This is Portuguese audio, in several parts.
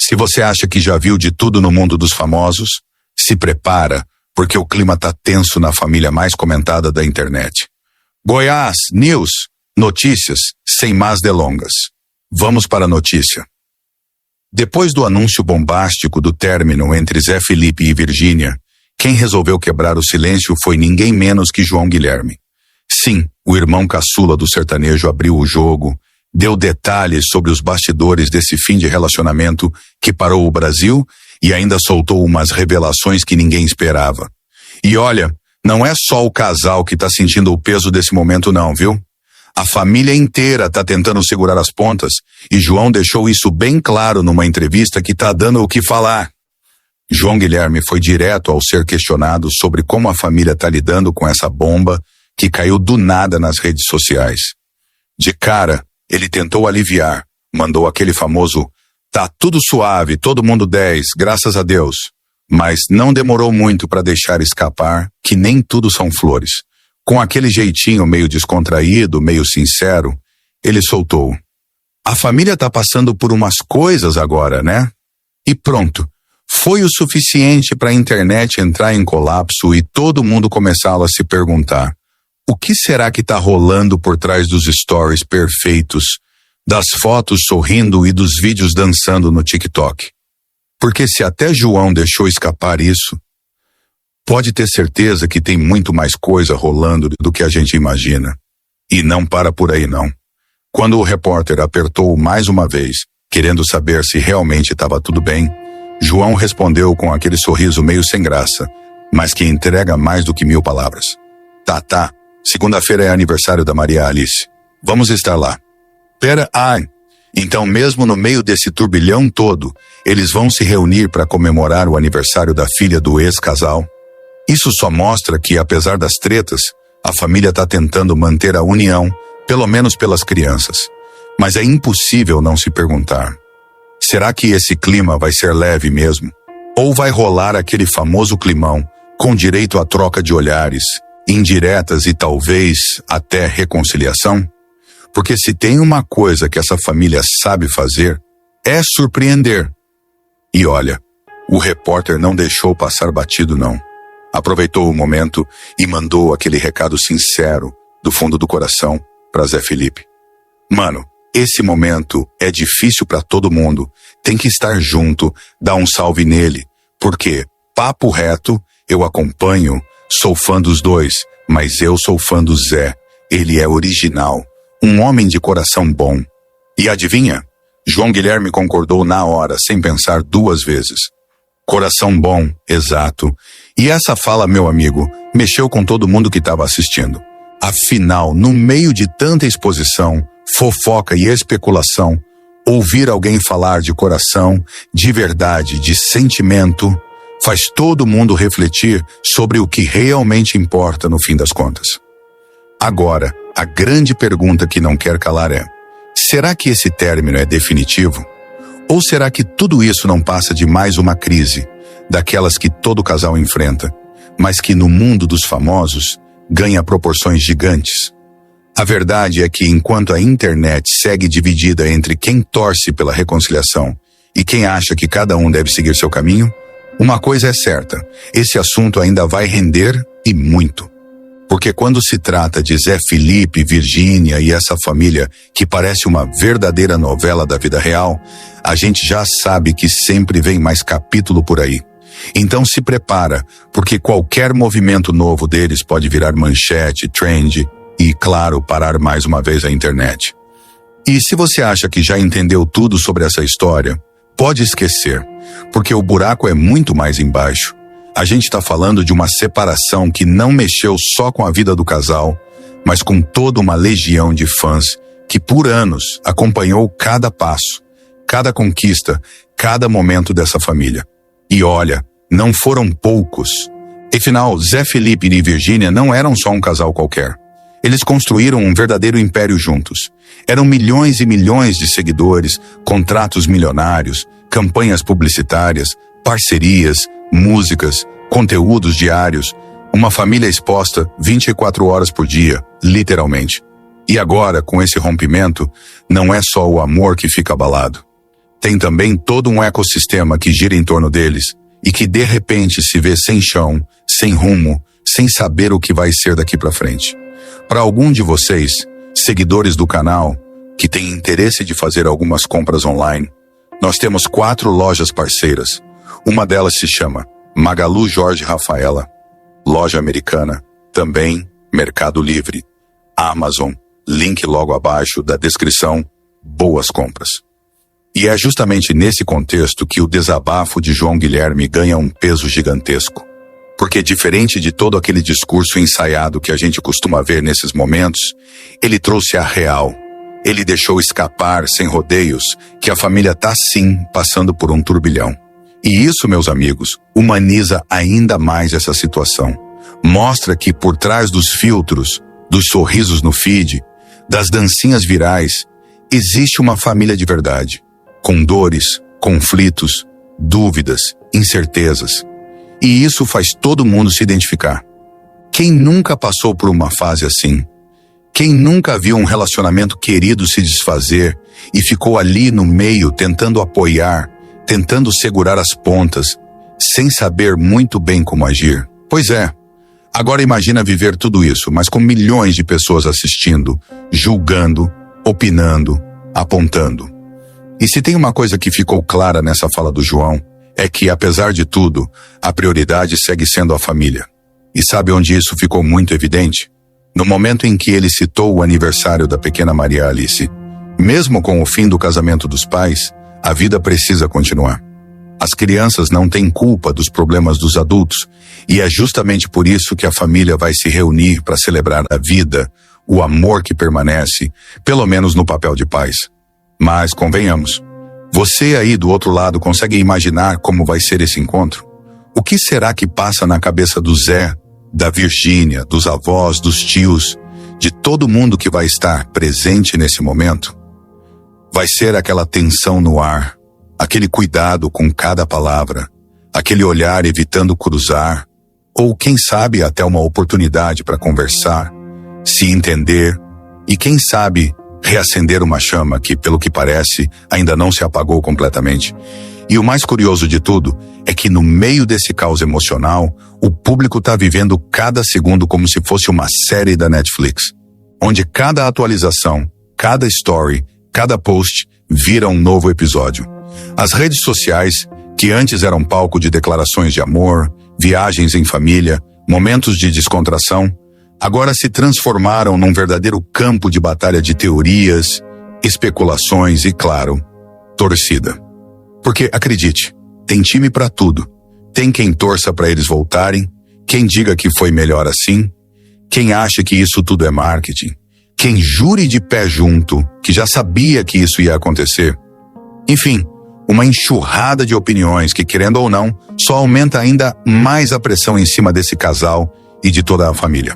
Se você acha que já viu de tudo no mundo dos famosos, se prepara, porque o clima tá tenso na família mais comentada da internet. Goiás News, notícias, sem mais delongas. Vamos para a notícia. Depois do anúncio bombástico do término entre Zé Felipe e Virgínia, quem resolveu quebrar o silêncio foi ninguém menos que João Guilherme. Sim, o irmão caçula do sertanejo abriu o jogo, deu detalhes sobre os bastidores desse fim de relacionamento que parou o Brasil e ainda soltou umas revelações que ninguém esperava. E olha, não é só o casal que tá sentindo o peso desse momento não, viu? A família inteira tá tentando segurar as pontas e João deixou isso bem claro numa entrevista que tá dando o que falar. João Guilherme foi direto ao ser questionado sobre como a família tá lidando com essa bomba que caiu do nada nas redes sociais. De cara, ele tentou aliviar, mandou aquele famoso "tá tudo suave, todo mundo 10, graças a Deus", mas não demorou muito para deixar escapar que nem tudo são flores. Com aquele jeitinho meio descontraído, meio sincero, ele soltou: "A família tá passando por umas coisas agora, né?" E pronto, foi o suficiente para a internet entrar em colapso e todo mundo começar a se perguntar: o que será que tá rolando por trás dos stories perfeitos, das fotos sorrindo e dos vídeos dançando no TikTok? Porque se até João deixou escapar isso, pode ter certeza que tem muito mais coisa rolando do que a gente imagina. E não para por aí não. Quando o repórter apertou mais uma vez, querendo saber se realmente estava tudo bem, João respondeu com aquele sorriso meio sem graça, mas que entrega mais do que 1000 palavras: Tá, segunda-feira é aniversário da Maria Alice. Vamos estar lá. Pera, então mesmo no meio desse turbilhão todo, eles vão se reunir para comemorar o aniversário da filha do ex-casal? Isso só mostra que, apesar das tretas, a família tá tentando manter a união, pelo menos pelas crianças. Mas é impossível não se perguntar: será que esse clima vai ser leve mesmo? Ou vai rolar aquele famoso climão, com direito à troca de olhares, indiretas e talvez até reconciliação? Porque se tem uma coisa que essa família sabe fazer, é surpreender. E olha, o repórter não deixou passar batido não. Aproveitou o momento e mandou aquele recado sincero, do fundo do coração, para Zé Felipe. Mano, esse momento é difícil para todo mundo, tem que estar junto, dar um salve nele, porque, papo reto, eu acompanho, sou fã dos dois, mas eu sou fã do Zé, ele é original, um homem de coração bom. E adivinha? João Guilherme concordou na hora, sem pensar 2 vezes. Coração bom, exato. E essa fala, meu amigo, mexeu com todo mundo que estava assistindo. Afinal, no meio de tanta exposição, fofoca e especulação, ouvir alguém falar de coração, de verdade, de sentimento, faz todo mundo refletir sobre o que realmente importa no fim das contas. Agora, a grande pergunta que não quer calar é: será que esse término é definitivo? Ou será que tudo isso não passa de mais uma crise, daquelas que todo casal enfrenta, mas que no mundo dos famosos ganha proporções gigantes? A verdade é que enquanto a internet segue dividida entre quem torce pela reconciliação e quem acha que cada um deve seguir seu caminho, uma coisa é certa: esse assunto ainda vai render e muito. Porque quando se trata de Zé Felipe, Virgínia e essa família que parece uma verdadeira novela da vida real, a gente já sabe que sempre vem mais capítulo por aí. Então se prepara, porque qualquer movimento novo deles pode virar manchete, trend e, claro, parar mais uma vez a internet. E se você acha que já entendeu tudo sobre essa história, pode esquecer, porque o buraco é muito mais embaixo. A gente está falando de uma separação que não mexeu só com a vida do casal, mas com toda uma legião de fãs que por anos acompanhou cada passo, cada conquista, cada momento dessa família. E olha, não foram poucos. Afinal, Zé Felipe e Virgínia não eram só um casal qualquer. Eles construíram um verdadeiro império juntos. Eram milhões e milhões de seguidores, contratos milionários, campanhas publicitárias, parcerias, músicas, conteúdos diários, uma família exposta 24 horas por dia, literalmente. E agora, com esse rompimento, não é só o amor que fica abalado. tem também todo um ecossistema que gira em torno deles e que de repente se vê sem chão, sem rumo, sem saber o que vai ser daqui para frente. Para algum de vocês, seguidores do canal, que têm interesse de fazer algumas compras online, nós temos 4 lojas parceiras. Uma delas se chama Magalu Jorge Rafaela, loja americana, também Mercado Livre, Amazon, link logo abaixo da descrição, boas compras. E é justamente nesse contexto que o desabafo de João Guilherme ganha um peso gigantesco. Porque diferente de todo aquele discurso ensaiado que a gente costuma ver nesses momentos, ele trouxe a real. Ele deixou escapar, sem rodeios, que a família tá sim passando por um turbilhão. E isso, meus amigos, humaniza ainda mais essa situação. Mostra que por trás dos filtros, dos sorrisos no feed, das dancinhas virais, existe uma família de verdade, com dores, conflitos, dúvidas, incertezas. E isso faz todo mundo se identificar. Quem nunca passou por uma fase assim? Quem nunca viu um relacionamento querido se desfazer e ficou ali no meio tentando apoiar, tentando segurar as pontas, sem saber muito bem como agir? Pois é. Agora imagina viver tudo isso, mas com milhões de pessoas assistindo, julgando, opinando, apontando. E se tem uma coisa que ficou clara nessa fala do João, é que, apesar de tudo, a prioridade segue sendo a família. E sabe onde isso ficou muito evidente? No momento em que ele citou o aniversário da pequena Maria Alice. Mesmo com o fim do casamento dos pais, a vida precisa continuar. As crianças não têm culpa dos problemas dos adultos, e é justamente por isso que a família vai se reunir para celebrar a vida, o amor que permanece, pelo menos no papel de pais. Mas, convenhamos, você aí do outro lado consegue imaginar como vai ser esse encontro? O que será que passa na cabeça do Zé, da Virgínia, dos avós, dos tios, de todo mundo que vai estar presente nesse momento? Vai ser aquela tensão no ar, aquele cuidado com cada palavra, aquele olhar evitando cruzar, ou quem sabe até uma oportunidade para conversar, se entender e quem sabe reacender uma chama que, pelo que parece, ainda não se apagou completamente. E o mais curioso de tudo é que no meio desse caos emocional, o público está vivendo cada segundo como se fosse uma série da Netflix, onde cada atualização, cada story, cada post vira um novo episódio. As redes sociais, que antes eram palco de declarações de amor, viagens em família, momentos de descontração, agora se transformaram num verdadeiro campo de batalha de teorias, especulações e, claro, torcida. Porque, acredite, tem time pra tudo. Tem quem torça pra eles voltarem, quem diga que foi melhor assim, quem acha que isso tudo é marketing, quem jure de pé junto que já sabia que isso ia acontecer. Enfim, uma enxurrada de opiniões que, querendo ou não, só aumenta ainda mais a pressão em cima desse casal e de toda a família.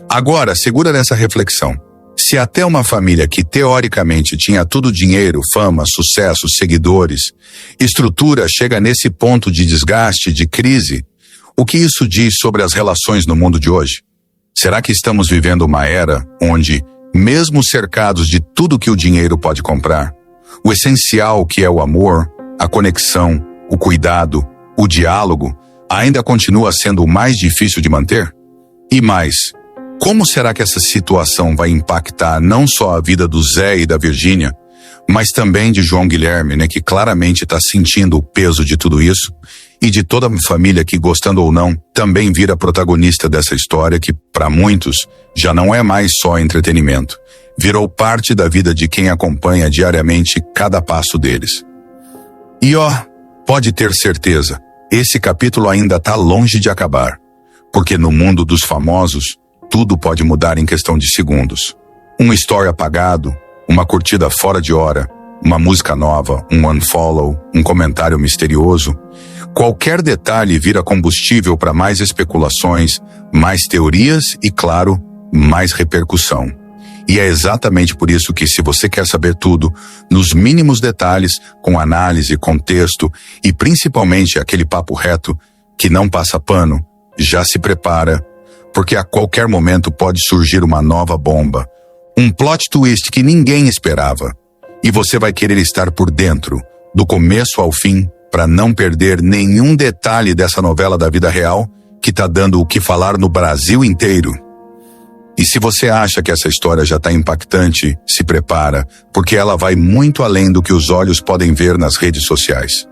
Agora, segura nessa reflexão. Se até uma família que teoricamente tinha tudo dinheiro, fama, sucesso, seguidores, estrutura chega nesse ponto de desgaste, de crise, o que isso diz sobre as relações no mundo de hoje? Será que estamos vivendo uma era onde, mesmo cercados de tudo que o dinheiro pode comprar, o essencial que é o amor, a conexão, o cuidado, o diálogo, ainda continua sendo o mais difícil de manter? E mais, como será que essa situação vai impactar não só a vida do Zé e da Virgínia, mas também de João Guilherme, né, que claramente está sentindo o peso de tudo isso, e de toda a família que, gostando ou não, também vira protagonista dessa história que, para muitos, já não é mais só entretenimento. Virou parte da vida de quem acompanha diariamente cada passo deles. E pode ter certeza, esse capítulo ainda está longe de acabar, porque no mundo dos famosos, tudo pode mudar em questão de segundos. Um story apagado, uma curtida fora de hora, uma música nova, um unfollow, um comentário misterioso. Qualquer detalhe vira combustível para mais especulações, mais teorias e, claro, mais repercussão. E é exatamente por isso que, se você quer saber tudo, nos mínimos detalhes, com análise, contexto e principalmente aquele papo reto que não passa pano, já se prepara, porque a qualquer momento pode surgir uma nova bomba, um plot twist que ninguém esperava, e você vai querer estar por dentro do começo ao fim, para não perder nenhum detalhe dessa novela da vida real que tá dando o que falar no Brasil inteiro. E se você acha que essa história já tá impactante, se prepara, porque ela vai muito além do que os olhos podem ver nas redes sociais.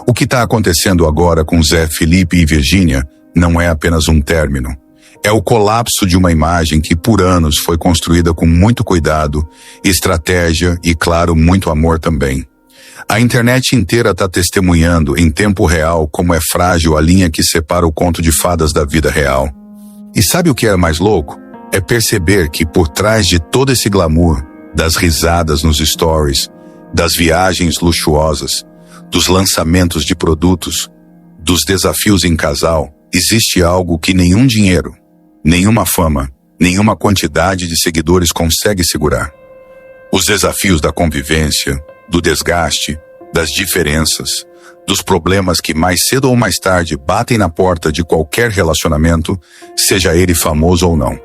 O que está acontecendo agora com Zé Felipe e Virgínia não é apenas um término. É o colapso de uma imagem que por anos foi construída com muito cuidado, estratégia e, claro, muito amor também. A internet inteira está testemunhando em tempo real como é frágil a linha que separa o conto de fadas da vida real. E sabe o que é mais louco? É perceber que por trás de todo esse glamour, das risadas nos stories, das viagens luxuosas, dos lançamentos de produtos, dos desafios em casal, existe algo que nenhum dinheiro, nenhuma fama, nenhuma quantidade de seguidores consegue segurar. Os desafios da convivência, do desgaste, das diferenças, dos problemas que mais cedo ou mais tarde batem na porta de qualquer relacionamento, seja ele famoso ou não.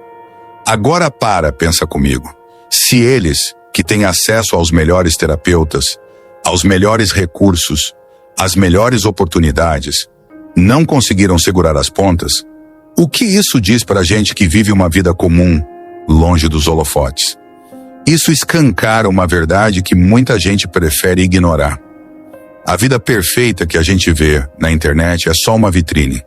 Agora pensa comigo. Se eles, que têm acesso aos melhores terapeutas, aos melhores recursos, às melhores oportunidades, não conseguiram segurar as pontas, o que isso diz para a gente que vive uma vida comum, longe dos holofotes? Isso escancara uma verdade que muita gente prefere ignorar. A vida perfeita que a gente vê na internet é só uma vitrine.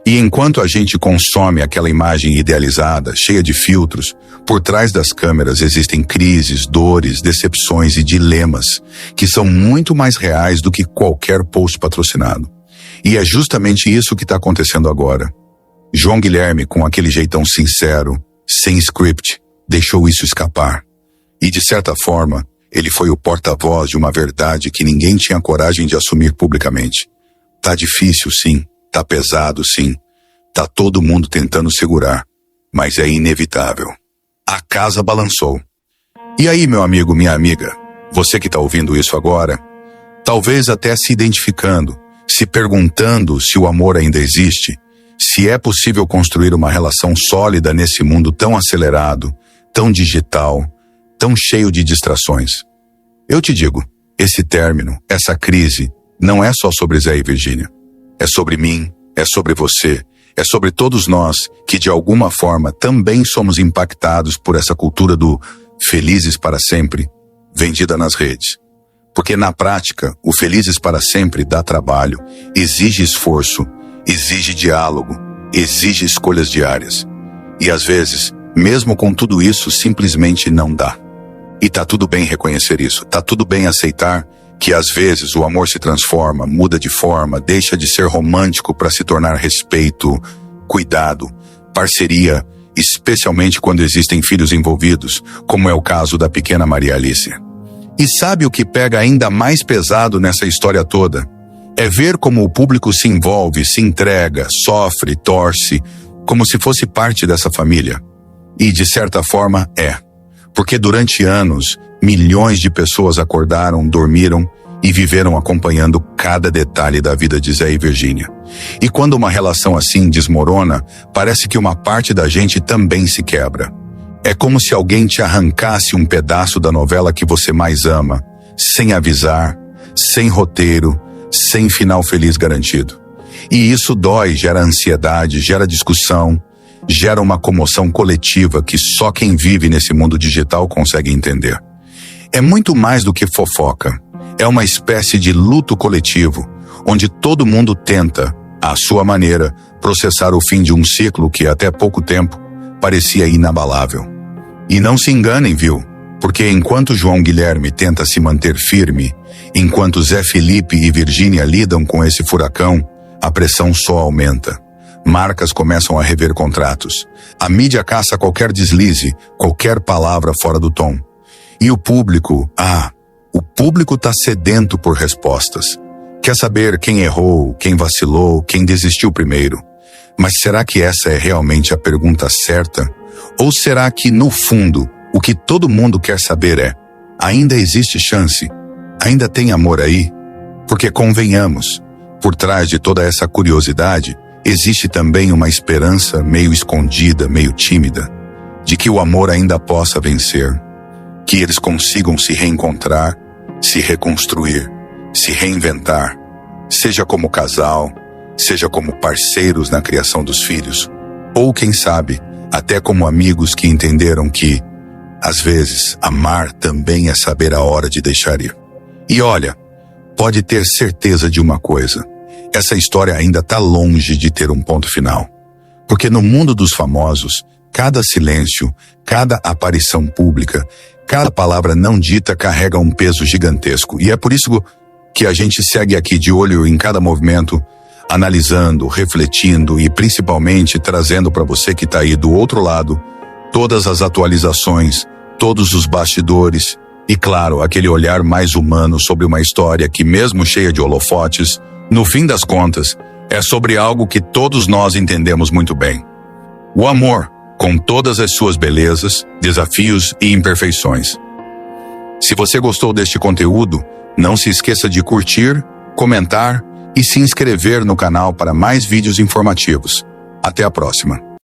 E enquanto a gente consome aquela imagem idealizada, cheia de filtros, por trás das câmeras existem crises, dores, decepções e dilemas que são muito mais reais do que qualquer post patrocinado. E é justamente isso que está acontecendo agora. João Guilherme, com aquele jeitão sincero, sem script, deixou isso escapar. E de certa forma, ele foi o porta-voz de uma verdade que ninguém tinha coragem de assumir publicamente. Tá difícil, sim. Tá pesado, sim. Tá todo mundo tentando segurar. Mas é inevitável. A casa balançou. E aí, meu amigo, minha amiga, você que tá ouvindo isso agora, talvez até se identificando, se perguntando se o amor ainda existe, se é possível construir uma relação sólida nesse mundo tão acelerado, tão digital, tão cheio de distrações. Eu te digo, esse término, essa crise, não é só sobre Zé e Virgínia. É sobre mim, é sobre você, é sobre todos nós que de alguma forma também somos impactados por essa cultura do felizes para sempre, vendida nas redes. Porque na prática, o felizes para sempre dá trabalho, exige esforço, exige diálogo, exige escolhas diárias. E às vezes, mesmo com tudo isso, simplesmente não dá. E tá tudo bem reconhecer isso, tá tudo bem aceitar que às vezes o amor se transforma, muda de forma, deixa de ser romântico para se tornar respeito, cuidado, parceria, especialmente quando existem filhos envolvidos, como é o caso da pequena Maria Alice. E sabe o que pega ainda mais pesado nessa história toda? É ver como o público se envolve, se entrega, sofre, torce, como se fosse parte dessa família. E de certa forma é. Porque durante anos, milhões de pessoas acordaram, dormiram e viveram acompanhando cada detalhe da vida de Zé e Virgínia. E quando uma relação assim desmorona, parece que uma parte da gente também se quebra. É como se alguém te arrancasse um pedaço da novela que você mais ama, sem avisar, sem roteiro, sem final feliz garantido. E isso dói, gera ansiedade, gera discussão, gera uma comoção coletiva que só quem vive nesse mundo digital consegue entender. É muito mais do que fofoca. É uma espécie de luto coletivo, onde todo mundo tenta, à sua maneira, processar o fim de um ciclo que até pouco tempo parecia inabalável. E não se enganem, viu? Porque enquanto João Guilherme tenta se manter firme, enquanto Zé Felipe e Virgínia lidam com esse furacão, a pressão só aumenta. Marcas começam a rever contratos. A mídia caça qualquer deslize, qualquer palavra fora do tom. E o público tá sedento por respostas. Quer saber quem errou, quem vacilou, quem desistiu primeiro. Mas será que essa é realmente a pergunta certa? Ou será que, no fundo, o que todo mundo quer saber é: ainda existe chance? Ainda tem amor aí? Porque convenhamos, por trás de toda essa curiosidade, existe também uma esperança meio escondida, meio tímida, de que o amor ainda possa vencer, que eles consigam se reencontrar, se reconstruir, se reinventar, seja como casal, seja como parceiros na criação dos filhos, ou quem sabe, até como amigos que entenderam que, às vezes, amar também é saber a hora de deixar ir. E olha, pode ter certeza de uma coisa, essa história ainda está longe de ter um ponto final. Porque no mundo dos famosos, cada silêncio, cada aparição pública, cada palavra não dita carrega um peso gigantesco. E é por isso que a gente segue aqui de olho em cada movimento, analisando, refletindo e principalmente trazendo para você que está aí do outro lado todas as atualizações, todos os bastidores e, claro, aquele olhar mais humano sobre uma história que, mesmo cheia de holofotes, no fim das contas, é sobre algo que todos nós entendemos muito bem. O amor, com todas as suas belezas, desafios e imperfeições. Se você gostou deste conteúdo, não se esqueça de curtir, comentar e se inscrever no canal para mais vídeos informativos. Até a próxima.